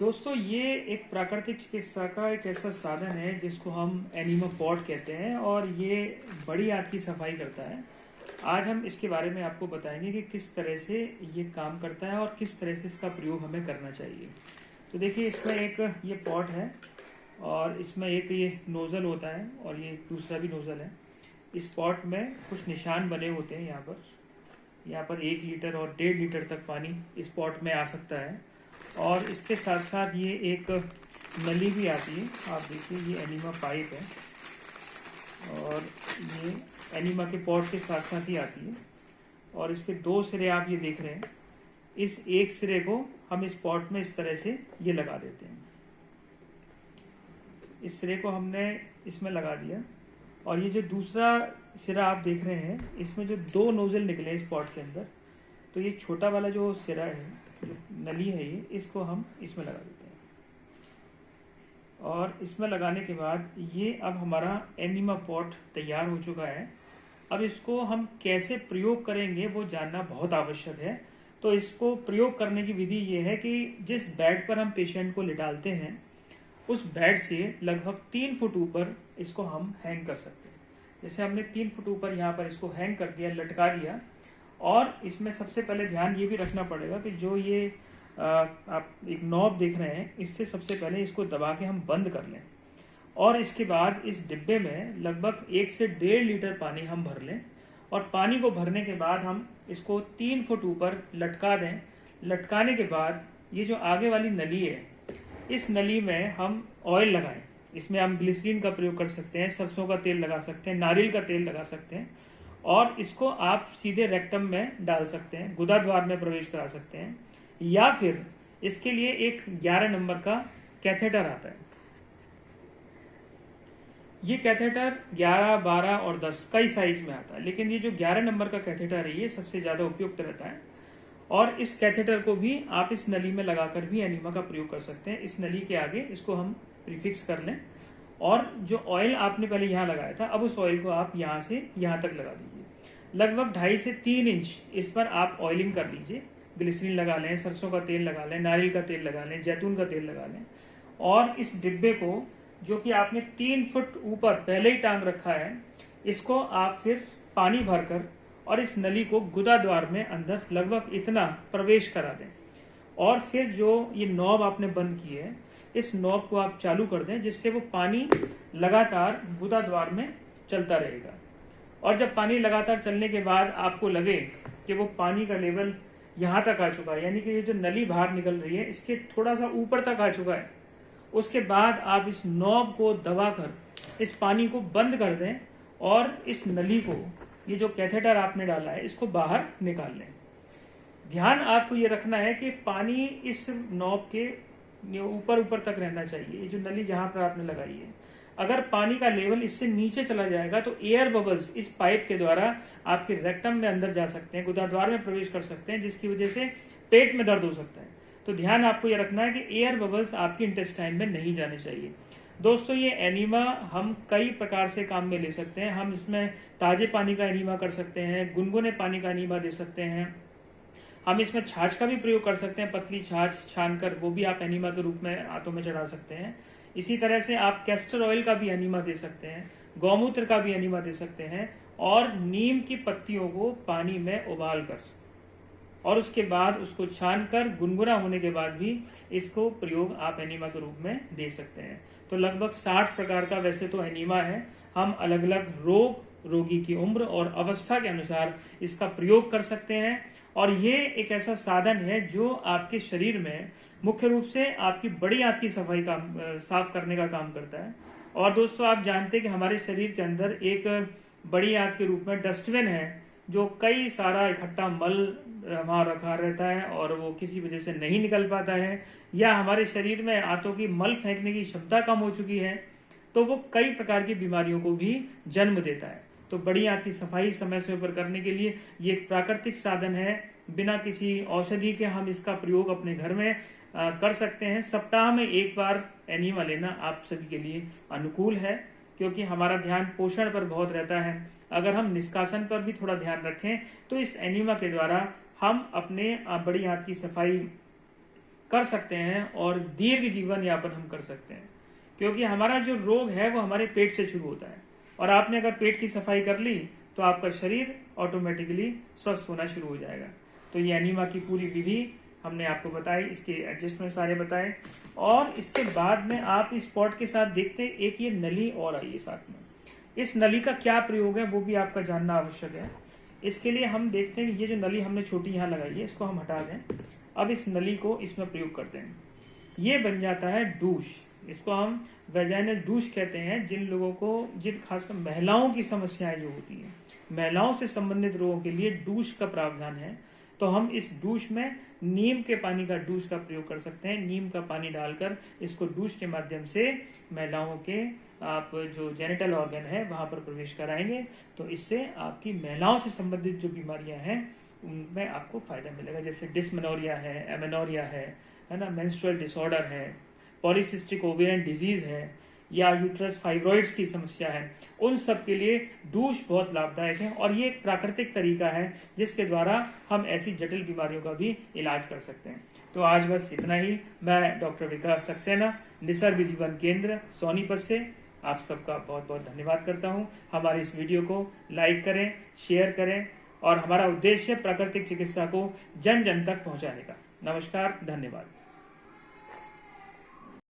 दोस्तों ये एक प्राकृतिक चिकित्सा का एक ऐसा साधन है जिसको हम एनीमा पॉट कहते हैं और ये बड़ी आंत की सफाई करता है। आज हम इसके बारे में आपको बताएंगे कि किस तरह से ये काम करता है और किस तरह से इसका प्रयोग हमें करना चाहिए। तो देखिए इसमें एक ये पॉट है और इसमें एक ये नोज़ल होता है और ये दूसरा भी नोज़ल है। इस पॉट में कुछ निशान बने होते हैं। यहाँ पर 1 लीटर और 1.5 लीटर तक पानी इस पॉट में आ सकता है और इसके साथ साथ ये एक नली भी आती है। आप देखिए ये एनीमा पाइप है और ये एनीमा के पॉट के साथ साथ ही आती है और इसके 2 सिरे आप ये देख रहे हैं। इस एक सिरे को हम इस पॉट में इस तरह से ये लगा देते हैं। इस सिरे को हमने इसमें लगा दिया और ये जो दूसरा सिरा आप देख रहे हैं इसमें जो 2 नोजल निकले इस पॉट के अंदर, तो ये छोटा वाला जो सिरा है, जो नली है, ये इसको हम इसमें लगा देते हैं। और इसमें लगाने के बाद ये अब हमारा एनीमा पॉट तैयार हो चुका है। अब इसको हम कैसे प्रयोग करेंगे वो जानना बहुत आवश्यक है। तो इसको प्रयोग करने की विधि ये है कि जिस बेड पर हम पेशेंट को लिटालते हैं उस बेड से लगभग 3 फुट ऊपर इसको हम हैंग कर सकते हैं। जैसे हमने 3 फुट ऊपर यहाँ पर इसको हैंग कर दिया, लटका दिया। और इसमें सबसे पहले ध्यान ये भी रखना पड़ेगा कि जो ये आप एक नॉब देख रहे हैं, इससे सबसे पहले इसको दबा के हम बंद कर लें और इसके बाद इस डिब्बे में लगभग 1 से 1.5 लीटर पानी हम भर लें और पानी को भरने के बाद हम इसको 3 फुट ऊपर लटका दें। लटकाने के बाद ये जो आगे वाली नली है, इस नली में हम ऑयल लगाएं। इसमें हम ग्लिसरीन का प्रयोग कर सकते हैं, सरसों का तेल लगा सकते हैं, नारियल का तेल लगा सकते हैं और इसको आप सीधे रेक्टम में डाल सकते हैं, गुदा द्वार में प्रवेश करा सकते हैं। या फिर इसके लिए एक 11 नंबर का कैथेटर आता है। ये कैथेटर 11, 12 और 10 कई साइज में आता है, लेकिन ये जो 11 नंबर का कैथेटर है ये सबसे ज्यादा उपयुक्त रहता है। और इस कैथेटर को भी आप इस नली में लगाकर भी एनीमा का प्रयोग कर सकते हैं। इस नली के आगे इसको हम प्रीफिक्स कर लें और जो ऑयल आपने पहले यहाँ लगाया था, अब उस ऑयल को आप यहाँ से यहाँ तक लगा दीजिए। लगभग 2.5 से 3 इंच इस पर आप ऑयलिंग कर लीजिए। ग्लिसरीन लगा लें, सरसों का तेल लगा लें, नारियल का तेल लगा लें, जैतून का तेल लगा लें और इस डिब्बे को जो कि आपने 3 फुट ऊपर पहले ही टांग रखा है, इसको आप फिर पानी भरकर और इस नली को गुदा द्वार में अंदर लगभग इतना प्रवेश करा दें और फिर जो ये नॉब आपने बंद की है, इस नॉब को आप चालू कर दें, जिससे वो पानी लगातार गुदा द्वार में चलता रहेगा। और जब पानी लगातार चलने के बाद आपको लगे कि वो पानी का लेवल यहाँ तक आ चुका है, यानी कि ये जो नली बाहर निकल रही है इसके थोड़ा सा ऊपर तक आ चुका है, उसके बाद आप इस नॉब को दबाकर इस पानी को बंद कर दें और इस नली को, ये जो कैथेटर आपने डाला है, इसको बाहर निकाल लें। ध्यान आपको ये रखना है कि पानी इस नॉब के ऊपर तक रहना चाहिए। ये जो नली जहां पर आपने लगाई है, अगर पानी का लेवल इससे नीचे चला जाएगा तो एयर बबल्स इस पाइप के द्वारा आपके रेक्टम में अंदर जा सकते हैं, गुदाद्वार में प्रवेश कर सकते हैं, जिसकी वजह से पेट में दर्द हो सकता है। तो ध्यान आपको ये रखना है कि एयर बबल्स आपके इंटेस्टाइन में नहीं जाने चाहिए। दोस्तों ये एनीमा हम कई प्रकार से काम में ले सकते हैं। हम इसमें ताजे पानी का एनीमा कर सकते हैं, गुनगुने पानी का एनीमा दे सकते हैं। हम इसमें छाछ का भी प्रयोग कर सकते हैं, पतली छाछ छानकर वो भी आप एनीमा के रूप में हाथों में चढ़ा सकते हैं। इसी तरह से आप कैस्टर ऑयल का भी एनीमा दे सकते हैं, गौमूत्र का भी एनीमा दे सकते हैं और नीम की पत्तियों को पानी में उबाल कर और उसके बाद उसको छानकर गुनगुना होने के बाद भी इसको प्रयोग आप एनीमा के रूप में दे सकते हैं। तो लगभग 60 प्रकार का वैसे तो एनीमा है। हम अलग अलग रोगी की उम्र और अवस्था के अनुसार इसका प्रयोग कर सकते हैं और ये एक ऐसा साधन है जो आपके शरीर में मुख्य रूप से आपकी बड़ी आंत की सफाई का साफ करने का काम करता है। और दोस्तों आप जानते हैं कि हमारे शरीर के अंदर एक बड़ी आंत के रूप में डस्टबिन है, जो कई सारा इकट्ठा मल वहां रखा रहता है और वो किसी वजह से नहीं निकल पाता है, या हमारे शरीर में आंतों की मल फेंकने की क्षमता कम हो चुकी है, तो वो कई प्रकार की बीमारियों को भी जन्म देता है। तो बड़ी आंत की सफाई समय से ऊपर करने के लिए ये एक प्राकृतिक साधन है। बिना किसी औषधि के हम इसका प्रयोग अपने घर में कर सकते हैं। सप्ताह में 1 बार एनीमा लेना आप सभी के लिए अनुकूल है, क्योंकि हमारा ध्यान पोषण पर बहुत रहता है। अगर हम निष्कासन पर भी थोड़ा ध्यान रखें तो इस एनीमा के द्वारा हम अपने बड़ी आंत की सफाई कर सकते हैं और दीर्घ जीवन यापन हम कर सकते हैं। क्योंकि हमारा जो रोग है वो हमारे पेट से शुरू होता है, और आपने अगर पेट की सफाई कर ली तो आपका शरीर ऑटोमेटिकली स्वस्थ होना शुरू हो जाएगा। तो ये एनीमा की पूरी विधि हमने आपको बताई, इसके एडजस्टमेंट सारे बताए। और इसके बाद में आप इस पॉट के साथ देखते एक ये नली और आई है साथ में। इस नली का क्या प्रयोग है वो भी आपका जानना आवश्यक है। इसके लिए हम देखते हैं कि ये जो नली हमने छोटी यहाँ लगाई है इसको हम हटा दें। अब इस नली को इसमें प्रयोग करते हैं। ये बन जाता है डूश। इसको हम वेजाइनल डूश कहते हैं। जिन लोगों को, जिन खासकर महिलाओं की समस्याएं जो होती हैं, महिलाओं से संबंधित रोगों के लिए डूश का प्रावधान है। तो हम इस डूश में नीम के पानी का डूश का प्रयोग कर सकते हैं। नीम का पानी डालकर इसको डूश के माध्यम से महिलाओं के आप जो जेनिटल ऑर्गन है वहां पर प्रवेश कराएंगे, तो इससे आपकी महिलाओं से संबंधित जो बीमारियां हैं उनमें आपको फायदा मिलेगा। जैसे डिस्मेनोरिया है, एमेनोरिया है ना, मेंस्ट्रुअल डिसऑर्डर है, पॉलीसिस्टिक ओवेरियन डिजीज है, या यूट्रस फाइब्रॉइड्स की समस्या है, उन सब के लिए डूश बहुत लाभदायक है। और ये एक प्राकृतिक तरीका है जिसके द्वारा हम ऐसी जटिल बीमारियों का भी इलाज कर सकते हैं। तो आज बस इतना ही। मैं डॉक्टर विकास सक्सेना, निसर्ग जीवन केंद्र सोनीपत से आप सबका बहुत बहुत धन्यवाद करता हूं। हमारे इस वीडियो को लाइक करें, शेयर करें, और हमारा उद्देश्य प्राकृतिक चिकित्सा को जन जन तक पहुंचाने का। नमस्कार, धन्यवाद।